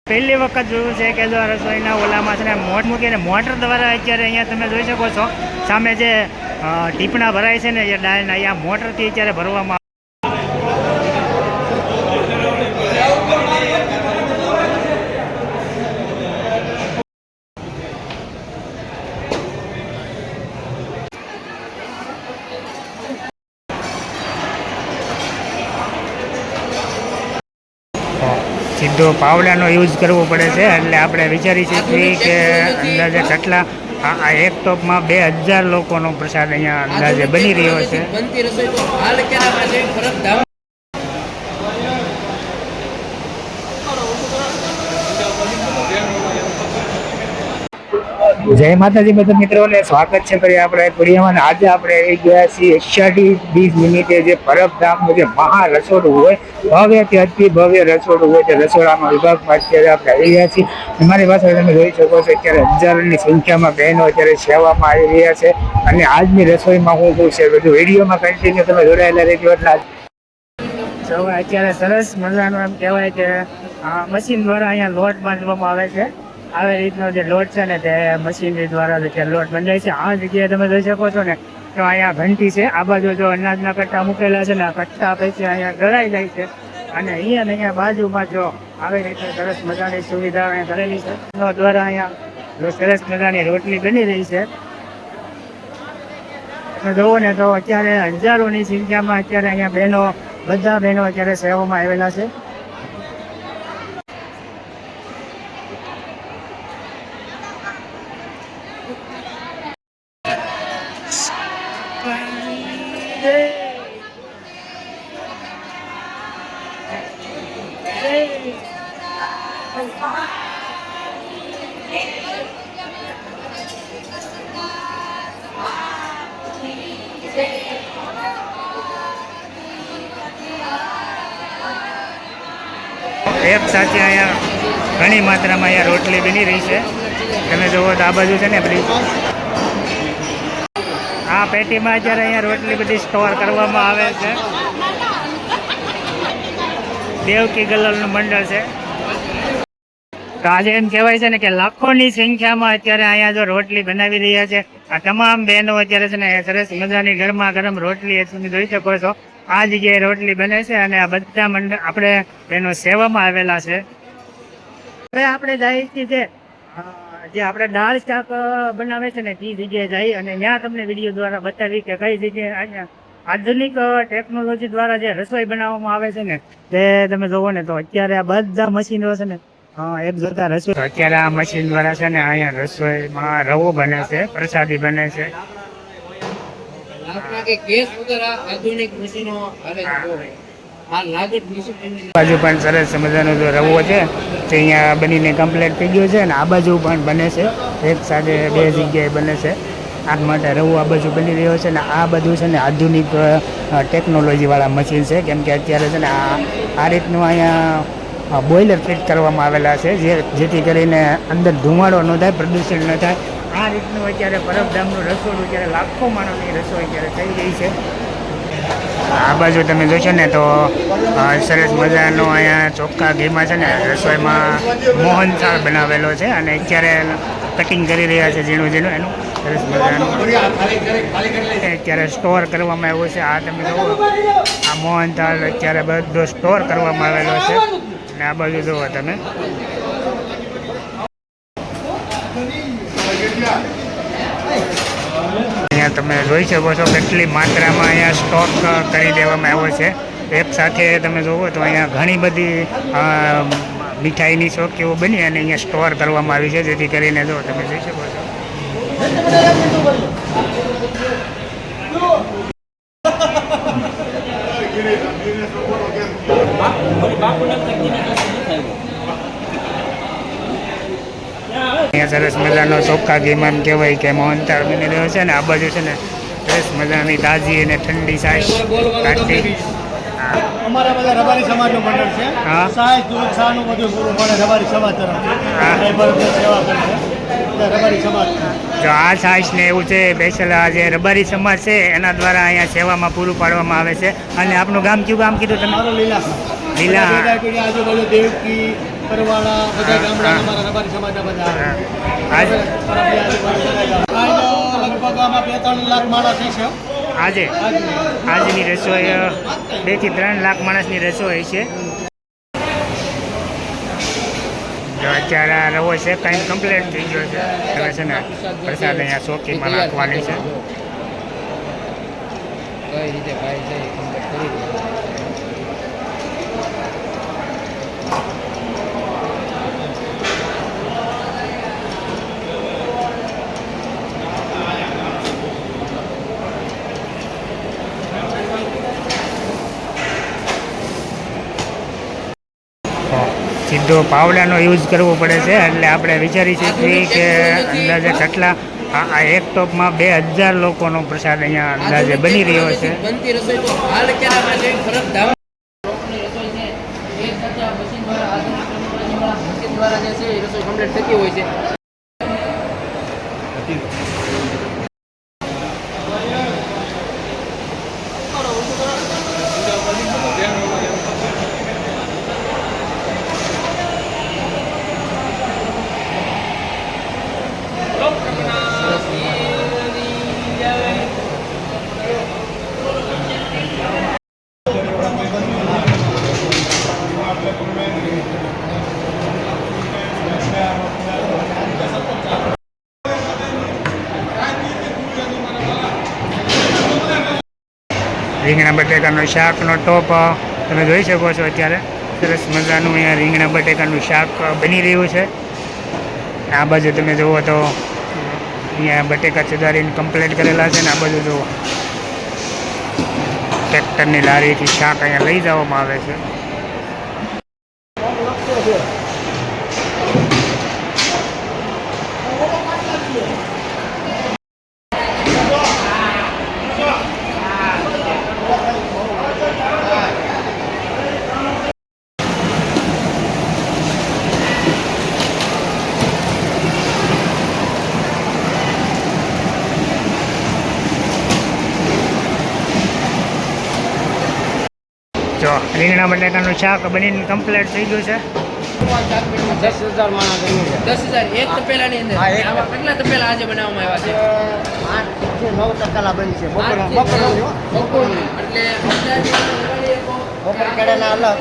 પહેલી વખત જોયું છે કે જો રસોઈના ઓલામાં છે ને મૂકીને મોટર દ્વારા અત્યારે અહીંયા તમે જોઈ શકો છો સામે જે ટીપણા ભરાય છે ને જે ડાળના અહીંયા મોટરથી અત્યારે ભરવામાં સીધો પાવડાનો યુઝ કરવો પડે છે એટલે આપણે વિચારી શકીએ કે અંદાજે કેટલા આ એક ટોપમાં 2000 લોકોનો પ્રસાદ અહીંયા અંદાજે બની રહ્યો છે. જય માતાજી બધા મિત્રોને સ્વાગત છે ફરી આપણે એક વિડીયોમાં. આજે આપણે આવી ગયા છીએ એશિયાટી બીજ નિમિત્તે જે પરબધામનું જે મહા રસોડું હોય ભવ્યથી અતિ ભવ્ય રસોડું હોય તે રસોડામાં વિભાગમાં અત્યારે આપણે આવી રહ્યા છીએ. અમારી પાસે તમે જોઈ શકો છો અત્યારે હજારોની સંખ્યામાં બહેનો અત્યારે સેવામાં આવી રહ્યા છે અને આજની રસોઈમાં શું છે બધું વિડીયોમાં કન્ટિન્યુ તમે જોડાયેલા રહેજો. એટલે અત્યારે સરસ મજાનું એમ કહેવાય કે મશીન દ્વારા અહીંયા લોટ બાંધવામાં આવે છે. આવી રીતનો જે લોટ છે ને તે મશીનરી દ્વારા અત્યારે લોટ બંધાય છે. આ જગ્યાએ તમે જોઈ શકો છો ને તો અહીંયા ઘંટી છે. આ બાજુ જો અનાજના કટ્ટા મૂકેલા છે ને આ કટ્ટા પછી અહીંયા ગળાઈ જાય છે અને અહીંયા બાજુમાં જો આવી રીતે સરસ મજાની સુવિધા અહીંયા કરેલી છે. દ્વારા અહીંયા સરસ મજાની રોટલી બની રહી છે. તમે જુઓ ને તો અત્યારે હજારોની સંખ્યામાં અત્યારે અહીંયા બધા બહેનો અત્યારે સેવામાં આવેલા છે. એક સાથે અહીંયા ઘણી માત્રામાં અહીંયા રોટલી બની રહી છે. તમે જુઓ તો આ બાજુ છે ને બધી આ પેટીમાં અત્યારે અહીંયા રોટલી બધી સ્ટોર કરવામાં આવે છે. દેવકી ગલ્લલનું મંડળ છે. તો આજે એમ કહેવાય છે ને કે લાખોની સંખ્યામાં અત્યારે અહીંયા જો રોટલી બનાવી રહ્યા છે. આ તમામ બહેનો અત્યારે છે ને સરસ મજાની ગરમા ગરમ રોટલી તમે જોઈ શકો છો. આ જગ્યાએ રોટલી બને છે અને આ બધા મંડળ આપણે બહેનો સેવામાં આવેલા છે. હવે આપણે જાય છીએ જે આપણે દાળ શાક બનાવે છે ને તે જગ્યાએ જઈ અને ત્યાં તમને વિડીયો દ્વારા બતાવી કે કઈ જગ્યાએ અહીંયા આધુનિક ટેકનોલોજી દ્વારા જે રસોઈ બનાવવામાં આવે છે ને તે તમે જોવો ને તો અત્યારે આ બધા મશીનો છે ને એક જોતા રસોઈ અત્યારે આ મશીન દ્વારા છે ને અહીંયા રસોઈમાં રવો બને છે, પ્રસાદી બને છે. બાજુ પણ સરસ મજાનો જો રવો છે તે અહીંયા બનીને કમ્પ્લીટ થઈ ગયો છે અને આ બાજુ પણ બને છે. એક સાથે બે જગ્યાએ બને છે. આ માટે રવો આ બાજુ બની રહ્યો છે ને આ બધું છે ને આધુનિક ટેકનોલોજીવાળા મશીન છે. કેમ કે અત્યારે છે ને આ રીતનું અહીંયા બોઇલર ફિટ કરવામાં આવેલા છે જેથી કરીને અંદર ધુમાડો ન થાય, પ્રદૂષણ ન થાય. આ રીતનું અત્યારે પરબધામનું રસોડું અત્યારે લાખો માણસની રસોઈ અત્યારે થઈ રહી છે. આ બાજુ તમે જોશો ને તો સરસ મજાનો અહીંયા ચોખ્ખા ઘીમાં છે ને રસોઈમાં મોહનથાળ બનાવેલો છે અને અત્યારે કટિંગ કરી રહ્યા છે ઝીણું એનું સરસ મજાનું અત્યારે સ્ટોર કરવામાં આવ્યો છે. આ તમે જુઓ આ મોહનથાળ અત્યારે બધો સ્ટોર કરવામાં આવેલો છે અને આ બાજુ જુઓ તમે અહીંયા તમે જોઈ શકો છો કેટલી માત્રામાં અહીંયા સ્ટોક કરી દેવામાં આવ્યો છે. એક સાથે તમે જુઓ તો અહીંયા ઘણી બધી મીઠાઈની શોખીઓ બની અને અહીંયા સ્ટોર કરવામાં આવી છે જેથી કરીને જો તમે જોઈ શકો છો. અહીંયા સરસ મજાનો ચોખ્ખા ઘીમાં એમ કહેવાય કે મોહનથાળ બની રહ્યો છે ને આ બાજુ છે ને સરસ મજાની તાજી અને ઠંડી છાશ કાઢી. અમારા બધા રબારી સમાજનું મંડળ છે. સાહેબ દૂધ શાનું બધું પૂરું પડે રબારી સમાજ તરફથી સેવા કરે છે રબારી સમાજ. જો આ છાશ ને એવું છે સ્પેશિયલ આ જે રબારી સમાજ છે એના દ્વારા અહીંયા સેવામાં પૂરું પાડવામાં આવે છે. અને આપનું ગામ કયું ગામ કીધું તમે? લીલા લીલા આજુબાજુ દેવકી પરવાળા બધા ગામડા અમારા રબારી સમાજના બધા આવે. આજ લગભગ આમાં 2-3 લાખ માણસ છે. આજે આજની રસોઈ 2 થી 3 લાખ માણસની રસોઈ છે. જો અત્યારે આ રવો છે કંઈ કમ્પ્લીટ થઈ ગયો છે. હવે છે ને પ્રસાદ અહીંયા ચોકીમાં નાખવાની છે. કઈ રીતે ભાઈ છે એ કમ્પ્લીટ કરી દે. સીધો પાવડાનો યુઝ કરવો પડે છે એટલે આપણે વિચારી શકીએ કે અંદાજે કેટલા આ એક ટોપમાં 2000 લોકોનો પ્રસાદ અહીંયા અંદાજે બની રહ્યો છે. બનતી રસોઈ તો હાલ અત્યારે આપણે જોઈ ફરક ધામ લોકોની રસોઈ છે એક સાથે આ મશીન દ્વારા આધુનિક ટેકનોલોજીવાળા મશીન દ્વારા જે છે એ રસોઈ કમ્પ્લીટ થતી હોય છે. રીંગણા બટેકાનું શાકનો ટોપ તમે જોઈ શકો છો. અત્યારે સરસ મજાનું અહીંયા રીંગણા બટેકાનું શાક બની રહ્યું છે. આ બાજુ તમે જુઓ તો અહીંયા બટેકા સુધારીને કમ્પ્લીટ કરેલા છે ને આ બાજુ જુઓ ટ્રેક્ટરની લારીથી શાક અહીંયા લઈ જવામાં આવે છે. જો રીંગણા બટેકાનું શાક બનીને કમ્પ્લીટ થઈ ગયું છે. 10,000 માણસ 10,000 એક તપેલાની અંદર. હા, એક આમાં કેટલા તપેલા આજે બનાવવામાં આવ્યા છે? 8 થી 9 ટકા બની છે. બપોરની. એટલે અંદાજે બપોર કેળાના અલગ.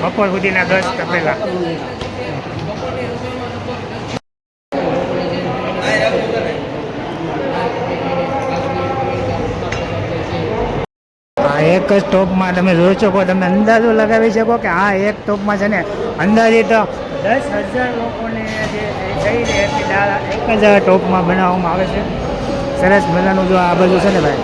બપોર સુધીના 10 તપેલા. આ એક જ ટોપમાં તમે જોઈ શકો, તમે અંદાજો લગાવી શકો કે આ એક ટોપમાં છે ને અંદાજિત 10,000 લોકોને જે થઈ રહી એટલી દાળ એક જ ટોપમાં બનાવવામાં આવે છે. સરસ મજાનું જો આ બધું છે ને ભાઈ,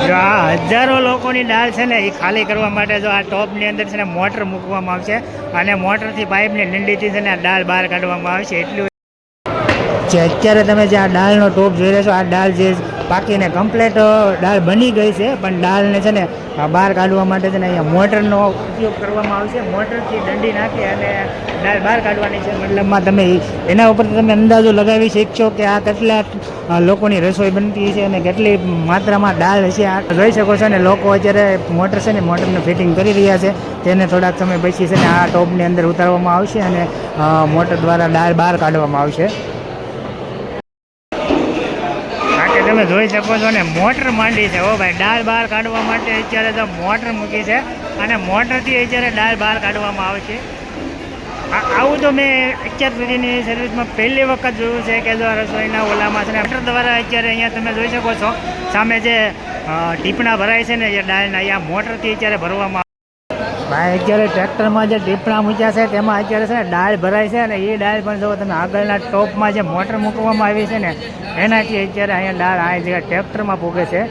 જો આ હજારો લોકોની દાળ છે ને એ ખાલી કરવા માટે જો આ ટોપની અંદર છે ને મોટર મૂકવામાં આવશે અને મોટરથી પાઇપની ડંડીથી છે ને આ દાળ બહાર કાઢવામાં આવશે. એટલું જે અત્યારે તમે જે આ દાળનો ટોપ જોઈ રહ્યા છો, આ દાળ જે પાકીને કમ્પ્લેટ દાળ બની ગઈ છે, પણ દાળને છે ને બહાર કાઢવા માટે છે ને અહીંયા મોટરનો ઉપયોગ કરવામાં આવશે. મોટરથી દંડી નાખી અને દાળ બહાર કાઢવાની છે. મતલબમાં તમે એના ઉપરથી તમે અંદાજો લગાવી શકશો કે આ કેટલા લોકોની રસોઈ બનતી છે અને કેટલી માત્રામાં દાળ હશે. આ જોઈ શકો છો ને લોકો અત્યારે મોટર છે ને મોટરને ફિટિંગ કરી રહ્યા છે. તેને થોડાક સમય પછી છે ને આ ટોપની અંદર ઉતારવામાં આવશે અને મોટર દ્વારા દાળ બહાર કાઢવામાં આવશે. તમે જોઈ શકો છો ને મોટર માંડી છે. ઓ ભાઈ, દાળ બહાર કાઢવા માટે અત્યારે તો મોટર મૂકી છે અને મોટરથી અત્યારે દાળ બહાર કાઢવામાં આવે છે. આવું તો મેં અત્યાર સુધીની સર્વિસમાં પહેલી વખત જોયું છે કે જો રસોઈના ઓલામાં છે ને મોટર દ્વારા અત્યારે અહીંયા તમે જોઈ શકો છો સામે જે ટીપણા ભરાય છે ને જે દાળના, અહીંયા મોટરથી અત્યારે ભરવામાં ભાઈ. અત્યારે ટ્રેક્ટરમાં જે ટીપણા મૂક્યા છે તેમાં અત્યારે છે ને દાળ ભરાય છે અને એ દાળ પણ જો તમે આગળના ટોપમાં જે મોટર મૂકવામાં આવી છે ને એનાથી અત્યારે અહીંયા દાળ આ જગ્યાએ ટ્રેક્ટરમાં પૂગે છે.